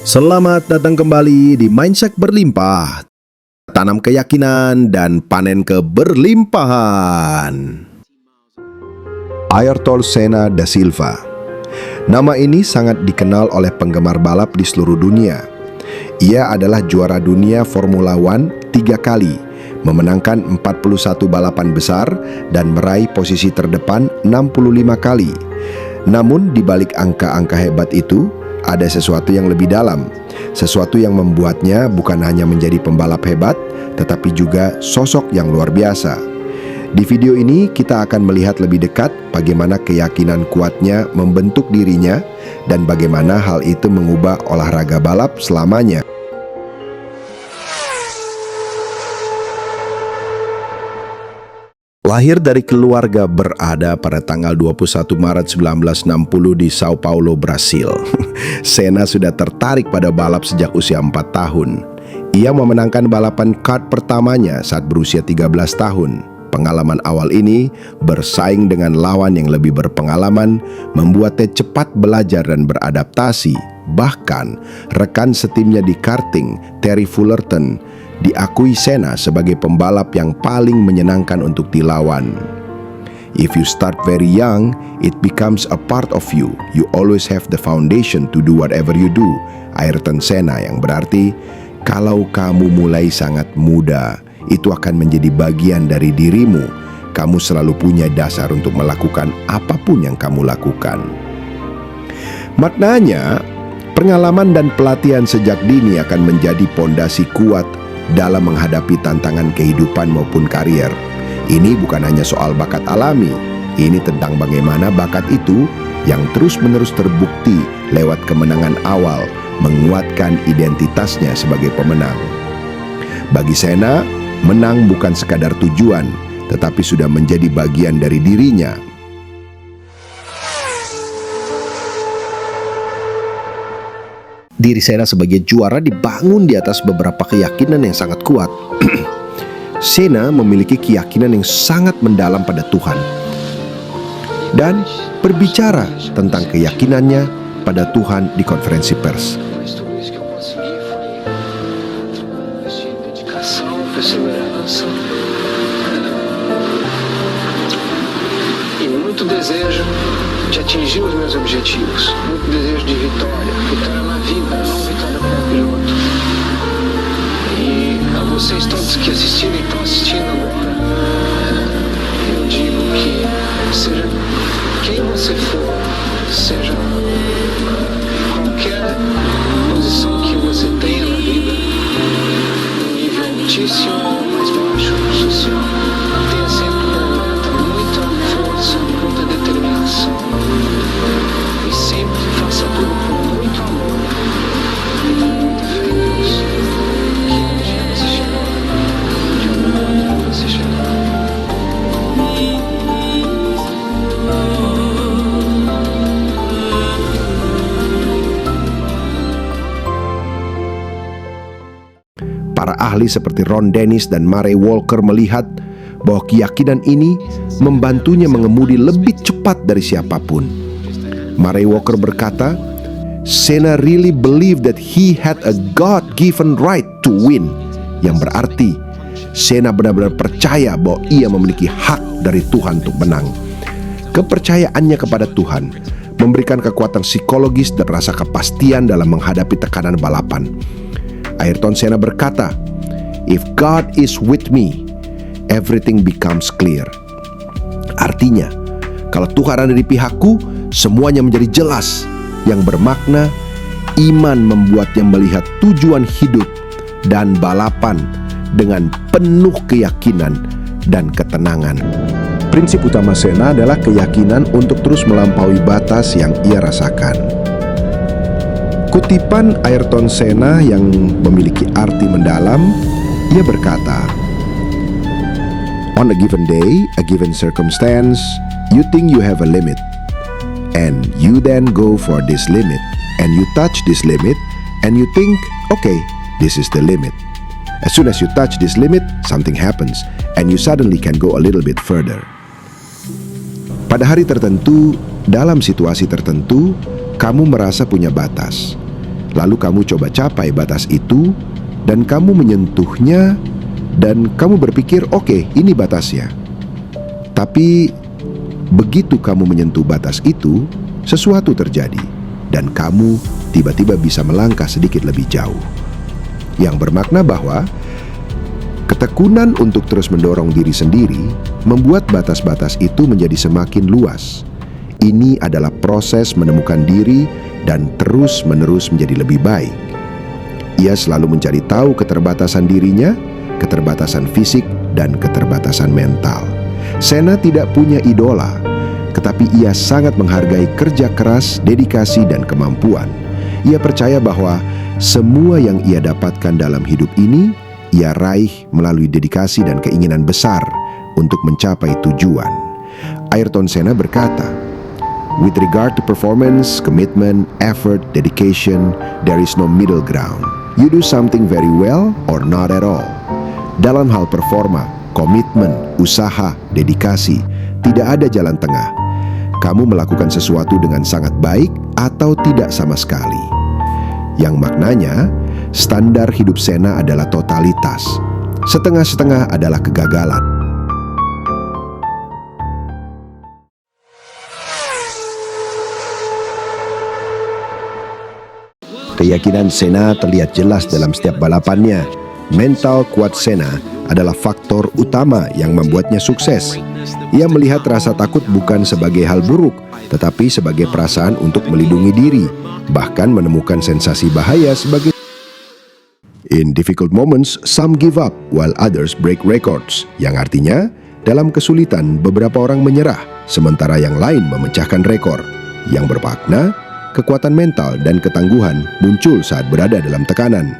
Selamat datang kembali di Mindset Berlimpah. Tanam keyakinan dan panen keberlimpahan. Ayrton Senna da Silva. Nama ini sangat dikenal oleh penggemar balap di seluruh dunia. Ia adalah juara dunia Formula One 3 kali, memenangkan 41 balapan besar dan meraih posisi terdepan 65 kali. Namun di balik angka-angka hebat itu, ada sesuatu yang lebih dalam, sesuatu yang membuatnya bukan hanya menjadi pembalap hebat, tetapi juga sosok yang luar biasa. Di video ini kita akan melihat lebih dekat bagaimana keyakinan kuatnya membentuk dirinya dan bagaimana hal itu mengubah olahraga balap selamanya. Lahir dari keluarga berada pada tanggal 21 Maret 1960 di Sao Paulo, Brasil. Senna sudah tertarik pada balap sejak usia 4 tahun. Ia memenangkan balapan kart pertamanya saat berusia 13 tahun. Pengalaman awal ini bersaing dengan lawan yang lebih berpengalaman, membuatnya cepat belajar dan beradaptasi. Bahkan rekan setimnya di karting, Terry Fullerton, diakui Senna sebagai pembalap yang paling menyenangkan untuk dilawan. If you start very young, it becomes a part of you. You always have the foundation to do whatever you do. Ayrton Senna, yang berarti kalau kamu mulai sangat muda, itu akan menjadi bagian dari dirimu. Kamu selalu punya dasar untuk melakukan apapun yang kamu lakukan. Maknanya, pengalaman dan pelatihan sejak dini akan menjadi pondasi kuat dalam menghadapi tantangan kehidupan maupun karier. Ini bukan hanya soal bakat alami, ini tentang bagaimana bakat itu yang terus-menerus terbukti lewat kemenangan awal, menguatkan identitasnya sebagai pemenang. Bagi Senna, menang bukan sekadar tujuan, tetapi sudah menjadi bagian dari dirinya. Diri Senna sebagai juara dibangun di atas beberapa keyakinan yang sangat kuat. Senna memiliki keyakinan yang sangat mendalam pada Tuhan dan berbicara tentang keyakinannya pada Tuhan di konferensi pers. Muito desejo de atingir os meus objetivos, muito desejo de vitória, vitória na vida, não vitória para o piloto. E a vocês todos que assistiram e estão assistindo agora, eu digo que seja quem você for, seja qualquer posição que você tenha na vida, no nível altíssimo ou mais baixo, social, tenha sempre muita força, muita determinação e sempre faça tudo com muito amor e com muita fé em Deus, que um dia você chegará, de alguma maneira você chegará. Para ahli seperti Ron Dennis dan Murray Walker melihat bahwa keyakinan ini membantunya mengemudi lebih cepat dari siapapun. Murray Walker berkata, Senna really believed that he had a God-given right to win, yang berarti Senna benar-benar percaya bahwa ia memiliki hak dari Tuhan untuk menang. Kepercayaannya kepada Tuhan memberikan kekuatan psikologis dan rasa kepastian dalam menghadapi tekanan balapan. Ayrton Senna berkata, "If God is with me, everything becomes clear." Artinya, kalau Tuhan ada di pihakku, semuanya menjadi jelas. Yang bermakna, iman membuatnya melihat tujuan hidup dan balapan dengan penuh keyakinan dan ketenangan. Prinsip utama Senna adalah keyakinan untuk terus melampaui batas yang ia rasakan. Kutipan Ayrton Senna yang memiliki arti mendalam, ia berkata, "On a given day, a given circumstance, you think you have a limit, and you then go for this limit, and you touch this limit, and you think, okay, this is the limit. As soon as you touch this limit, something happens, and you suddenly can go a little bit further." Pada hari tertentu, dalam situasi tertentu, kamu merasa punya batas. Lalu kamu coba capai batas itu, dan kamu menyentuhnya, dan kamu berpikir, oke, ini batasnya. Tapi begitu kamu menyentuh batas itu, sesuatu terjadi, dan kamu tiba-tiba bisa melangkah sedikit lebih jauh. Yang bermakna bahwa ketekunan untuk terus mendorong diri sendiri membuat batas-batas itu menjadi semakin luas. Ini adalah proses menemukan diri dan terus-menerus menjadi lebih baik. Ia selalu mencari tahu keterbatasan dirinya, keterbatasan fisik, dan keterbatasan mental. Sena tidak punya idola, tetapi ia sangat menghargai kerja keras, dedikasi, dan kemampuan. Ia percaya bahwa semua yang ia dapatkan dalam hidup ini, ia raih melalui dedikasi dan keinginan besar untuk mencapai tujuan. Ayrton Senna berkata, "With regard to performance, commitment, effort, dedication, there is no middle ground. You do something very well or not at all." Dalam hal performa, komitmen, usaha, dedikasi, tidak ada jalan tengah. Kamu melakukan sesuatu dengan sangat baik atau tidak sama sekali. Yang maknanya, standar hidup Senna adalah totalitas. Setengah-setengah adalah kegagalan. Keyakinan Senna terlihat jelas dalam setiap balapannya. Mental kuat Senna adalah faktor utama yang membuatnya sukses. Ia melihat rasa takut bukan sebagai hal buruk, tetapi sebagai perasaan untuk melindungi diri, bahkan menemukan sensasi bahaya sebagai. In difficult moments, some give up while others break records, yang artinya dalam kesulitan beberapa orang menyerah, sementara yang lain memecahkan rekor. Yang bermakna kekuatan mental dan ketangguhan muncul saat berada dalam tekanan.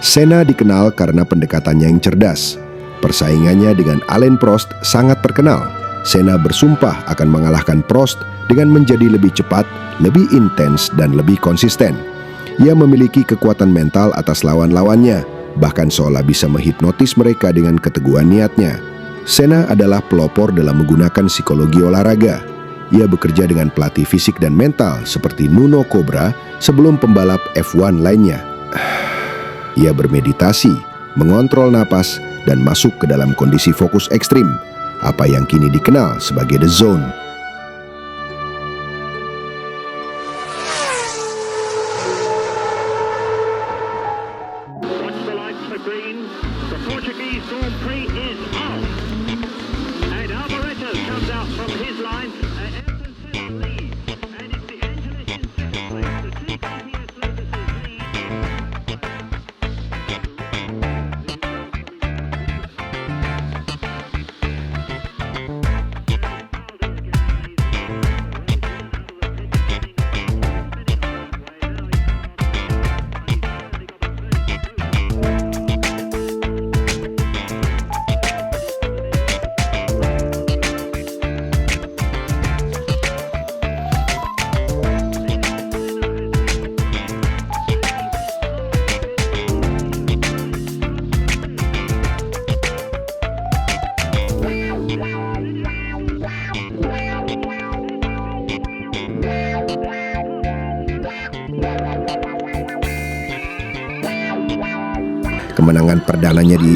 Senna dikenal karena pendekatannya yang cerdas. Persaingannya dengan Alain Prost sangat terkenal. Senna bersumpah akan mengalahkan Prost dengan menjadi lebih cepat, lebih intens, dan lebih konsisten. Ia memiliki kekuatan mental atas lawan-lawannya, bahkan seolah bisa menghipnotis mereka dengan keteguhan niatnya. Senna adalah pelopor dalam menggunakan psikologi olahraga. Ia bekerja dengan pelatih fisik dan mental seperti Nuno Cobra sebelum pembalap F1 lainnya. Ia bermeditasi, mengontrol napas, dan masuk ke dalam kondisi fokus ekstrim, apa yang kini dikenal sebagai The Zone. Watch the lights for green. The Portuguese Grand Prix is on. And Alvarenga comes out from his line. Ayrton Senna leads. And it's the Angelis in second place. The two KTS Lotuses lead. Kemenangan perdananya di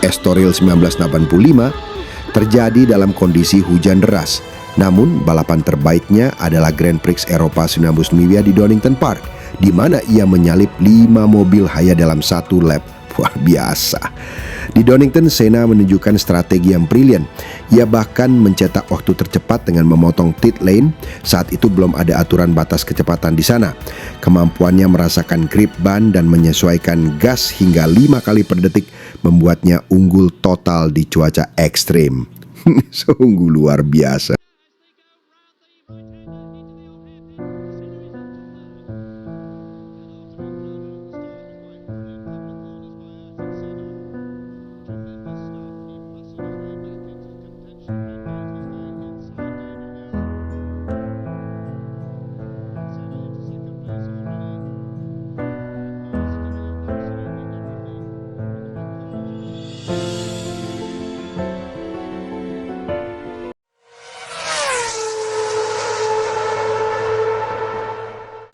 Estoril 1985 terjadi dalam kondisi hujan deras. Namun balapan terbaiknya adalah Grand Prix Eropa 1999 di Donington Park, di mana ia menyalip 5 mobil hanya dalam satu lap. Wah, biasa. Di Donington, Senna menunjukkan strategi yang brilian. Ia bahkan mencetak waktu tercepat dengan memotong pit lane. Saat itu belum ada aturan batas kecepatan di sana. Kemampuannya merasakan grip ban dan menyesuaikan gas hingga 5 kali per detik membuatnya unggul total di cuaca ekstrim. Sungguh luar biasa.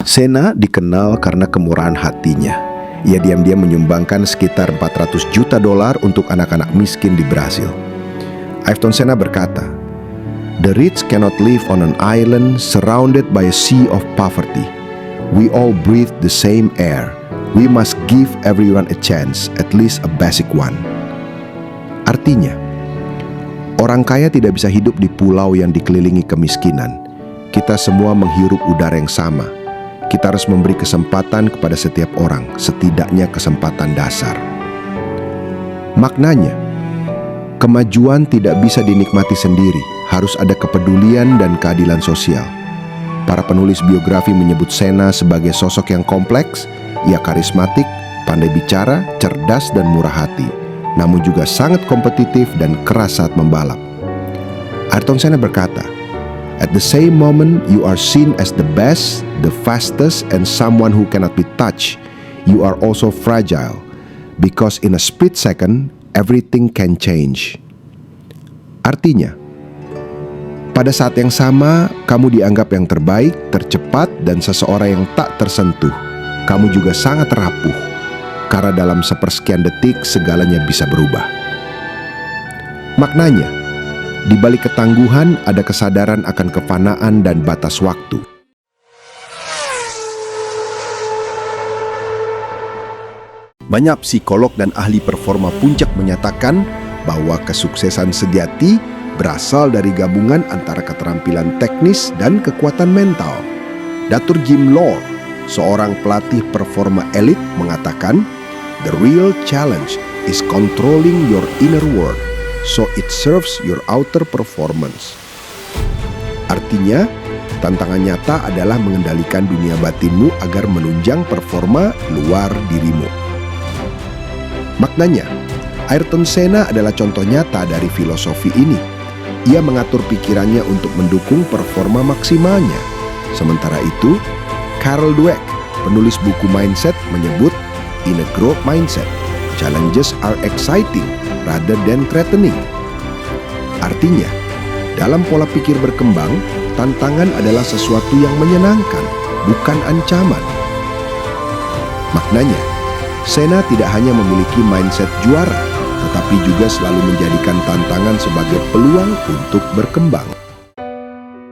Senna dikenal karena kemurahan hatinya. Ia diam-diam menyumbangkan sekitar 400 juta dolar untuk anak-anak miskin di Brasil. Ayrton Senna berkata, "The rich cannot live on an island surrounded by a sea of poverty. We all breathe the same air. We must give everyone a chance, at least a basic one." Artinya, orang kaya tidak bisa hidup di pulau yang dikelilingi kemiskinan. Kita semua menghirup udara yang sama. Kita harus memberi kesempatan kepada setiap orang, setidaknya kesempatan dasar. Maknanya, kemajuan tidak bisa dinikmati sendiri, harus ada kepedulian dan keadilan sosial. Para penulis biografi menyebut Senna sebagai sosok yang kompleks. Ia karismatik, pandai bicara, cerdas dan murah hati, namun juga sangat kompetitif dan keras saat membalap. Ayrton Senna berkata, "At the same moment you are seen as the best, the fastest, and someone who cannot be touched, you are also fragile, because in a split second, everything can change." Artinya, pada saat yang sama, kamu dianggap yang terbaik, tercepat, dan seseorang yang tak tersentuh. Kamu juga sangat rapuh, karena dalam sepersekian detik segalanya bisa berubah. Maknanya, di balik ketangguhan ada kesadaran akan kefanaan dan batas waktu. Banyak psikolog dan ahli performa puncak menyatakan bahwa kesuksesan sejati berasal dari gabungan antara keterampilan teknis dan kekuatan mental. Datur Jim Lohr, seorang pelatih performa elit, mengatakan, "The real challenge is controlling your inner world, so it serves your outer performance." Artinya, tantangan nyata adalah mengendalikan dunia batinmu agar menunjang performa luar dirimu. Maknanya, Ayrton Senna adalah contoh nyata dari filosofi ini. Ia mengatur pikirannya untuk mendukung performa maksimalnya. Sementara itu, Carol Dweck, penulis buku Mindset, menyebut, "In a growth mindset, challenges are exciting rather than threatening." Artinya, dalam pola pikir berkembang, tantangan adalah sesuatu yang menyenangkan, bukan ancaman. Maknanya, Senna tidak hanya memiliki mindset juara, tetapi juga selalu menjadikan tantangan sebagai peluang untuk berkembang.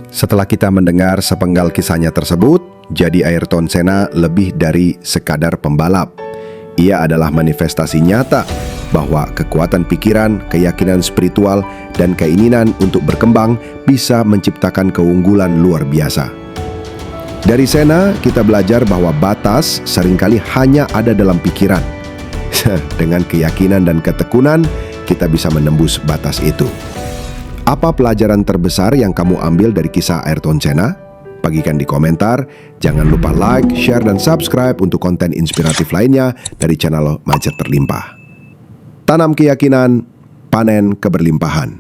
Setelah kita mendengar sepenggal kisahnya tersebut, jadi Ayrton Senna lebih dari sekadar pembalap. Ia adalah manifestasi nyata bahwa kekuatan pikiran, keyakinan spiritual, dan keinginan untuk berkembang bisa menciptakan keunggulan luar biasa. Dari Senna, kita belajar bahwa batas seringkali hanya ada dalam pikiran. Dengan keyakinan dan ketekunan, kita bisa menembus batas itu. Apa pelajaran terbesar yang kamu ambil dari kisah Ayrton Senna? Bagikan di komentar. Jangan lupa like, share, dan subscribe untuk konten inspiratif lainnya dari channel Mindset Terlimpah. Tanam keyakinan, panen keberlimpahan.